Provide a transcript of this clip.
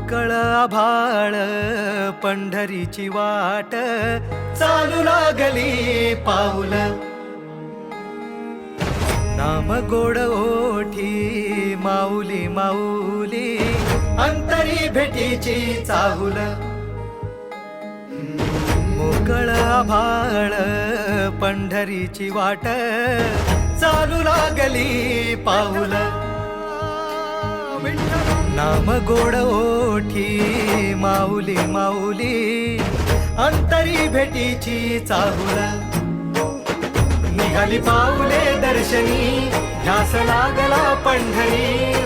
मोकळ आभाळ पंढरीची वाट चालू लागली पाऊल नाम गोड ओठी माऊली माऊली अंतरी भेटीची चाहुल मोकळ आभाळ पंढरीची वाट चालू लागली पाऊल नाम गोड ओठी माऊली माऊली अंतरी भेटीची चाहुल निघाली पाऊले दर्शनी ध्यास लागला पंढरी